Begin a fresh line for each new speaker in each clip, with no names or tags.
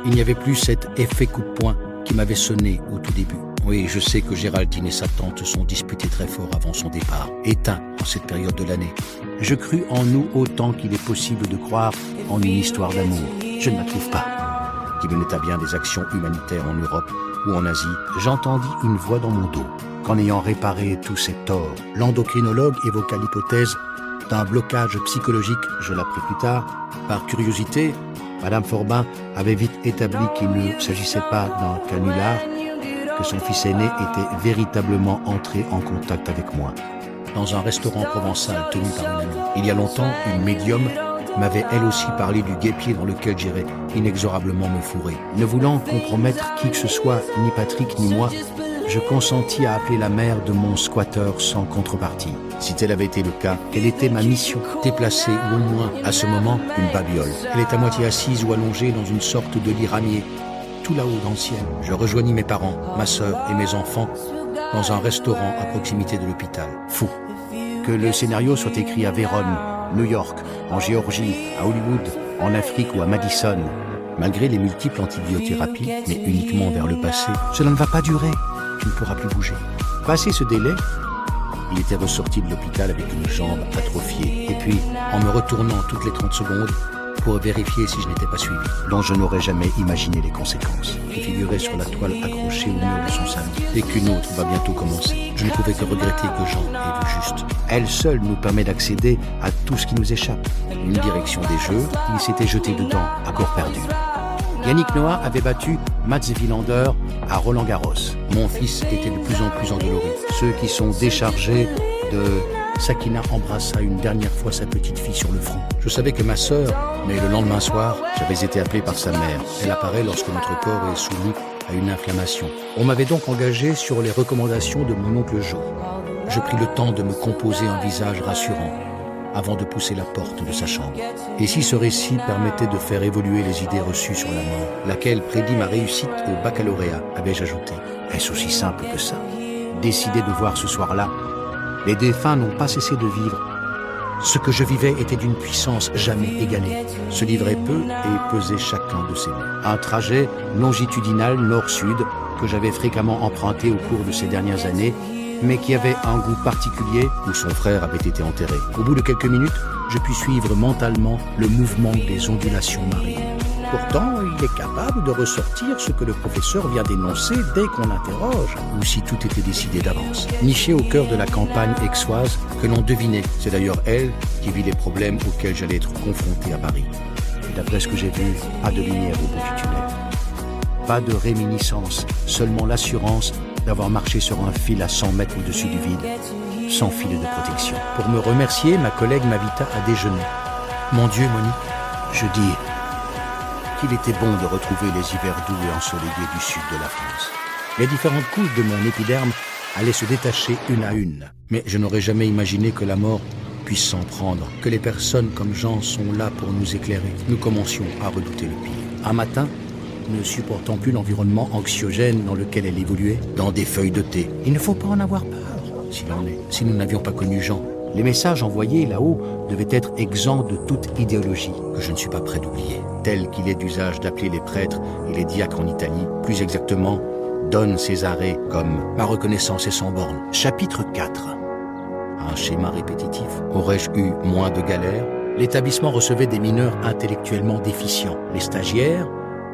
Il n'y avait plus cet effet coup de poing qui m'avait sonné au tout début. Oui, je sais que Géraldine et sa tante sont disputés très fort avant son départ, éteints en cette période de l'année. Je crus en nous autant qu'il est possible de croire en une histoire d'amour. Je ne la trouve pas. Qui menait à bien des actions humanitaires en Europe ou en Asie, j'entendis une voix dans mon dos. Qu'en ayant réparé tous ces torts, l'endocrinologue évoqua l'hypothèse d'un blocage psychologique, je l'appris plus tard. Par curiosité, Madame Forbin avait vite établi qu'il ne s'agissait pas d'un canular, que son fils aîné était véritablement entré en contact avec moi. Dans un restaurant provençal tenu par une amie. Il y a longtemps, une médium m'avait elle aussi parlé du guêpier dans lequel j'irais inexorablement me fourrer. Ne voulant compromettre qui que ce soit, ni Patrick ni moi, je consentis à appeler la mère de mon squatteur sans contrepartie. Si tel avait été le cas, quelle était ma mission? Déplacer, ou au moins, à ce moment, une babiole. Elle est à moitié assise ou allongée dans une sorte de lit ramier, tout là-haut dans le ciel. Je rejoignis mes parents, ma sœur et mes enfants dans un restaurant à proximité de l'hôpital. Fou. Que le scénario soit écrit à Vérone, New York, en Géorgie, à Hollywood, en Afrique ou à Madison, malgré les multiples antibiothérapies, mais uniquement vers le passé, cela ne va pas durer. Tu ne pourras plus bouger. Passé ce délai, il était ressorti de l'hôpital avec une jambe atrophiée. Et puis, en me retournant toutes les 30 secondes pour vérifier si je n'étais pas suivi, dont je n'aurais jamais imaginé les conséquences, qui figuraient sur la toile accrochée au mur de son salon. Et qu'une autre va bientôt commencer. Je ne pouvais que regretter que Jean ait vu juste. Elle seule nous permet d'accéder à tout ce qui nous échappe. Une direction des jeux, il s'était jeté dedans, à corps perdu. Yannick Noah avait battu Mats Wilander à Roland-Garros. Mon fils était de plus en plus endolori. Ceux qui sont déchargés de... Sakina embrassa une dernière fois sa petite fille sur le front. Je savais que ma sœur, mais le lendemain soir, j'avais été appelé par sa mère. Elle apparaît lorsque notre corps est soumis à une inflammation. On m'avait donc engagé sur les recommandations de mon oncle Joe. Je pris le temps de me composer un visage rassurant avant de pousser la porte de sa chambre. Et si ce récit permettait de faire évoluer les idées reçues sur la mort, laquelle prédit ma réussite au baccalauréat, avais-je ajouté. Est-ce aussi simple que ça? Décidé de voir ce soir-là, les défunts n'ont pas cessé de vivre. Ce que je vivais était d'une puissance jamais égalée. Se livrait peu et pesait chacun de ses mots. Un trajet longitudinal nord-sud que j'avais fréquemment emprunté au cours de ces dernières années, mais qui avait un goût particulier où son frère avait été enterré. Au bout de quelques minutes, je pus suivre mentalement le mouvement des ondulations marines. Pourtant, il est capable de ressortir ce que le professeur vient d'énoncer dès qu'on l'interroge, ou si tout était décidé d'avance. Nichée au cœur de la campagne aixoise, que l'on devinait, c'est d'ailleurs elle qui vit les problèmes auxquels j'allais être confronté à Paris. Et d'après ce que j'ai vu, pas de lumière au bout du tunnel. Pas de réminiscence, seulement l'assurance d'avoir marché sur un fil à 100 mètres au-dessus du vide, sans fil de protection. Pour me remercier, ma collègue m'invita à déjeuner. Mon Dieu, Monique, je dis qu'il était bon de retrouver les hivers doux et ensoleillés du sud de la France. Les différentes couches de mon épiderme allaient se détacher une à une. Mais je n'aurais jamais imaginé que la mort puisse s'en prendre, que les personnes comme Jean sont là pour nous éclairer. Nous commencions à redouter le pire. Un matin, ne supportant plus l'environnement anxiogène dans lequel elle évoluait, dans des feuilles de thé. Il ne faut pas en avoir peur, s'il en est. Si nous n'avions pas connu Jean, les messages envoyés là-haut devaient être exempts de toute idéologie, que je ne suis pas prêt d'oublier, tel qu'il est d'usage d'appeler les prêtres et les diacres en Italie, plus exactement, Don Cesare, comme ma reconnaissance est sans borne. Chapitre 4. Un schéma répétitif. Aurais-je eu moins de galères? L'établissement recevait des mineurs intellectuellement déficients. Les stagiaires,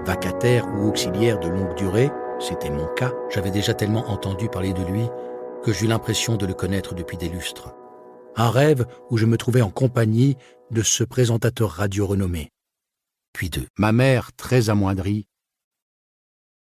vacataires ou auxiliaires de longue durée, c'était mon cas. J'avais déjà tellement entendu parler de lui que j'eus l'impression de le connaître depuis des lustres. Un rêve où je me trouvais en compagnie de ce présentateur radio renommé. Puis deux. Ma mère, très amoindrie,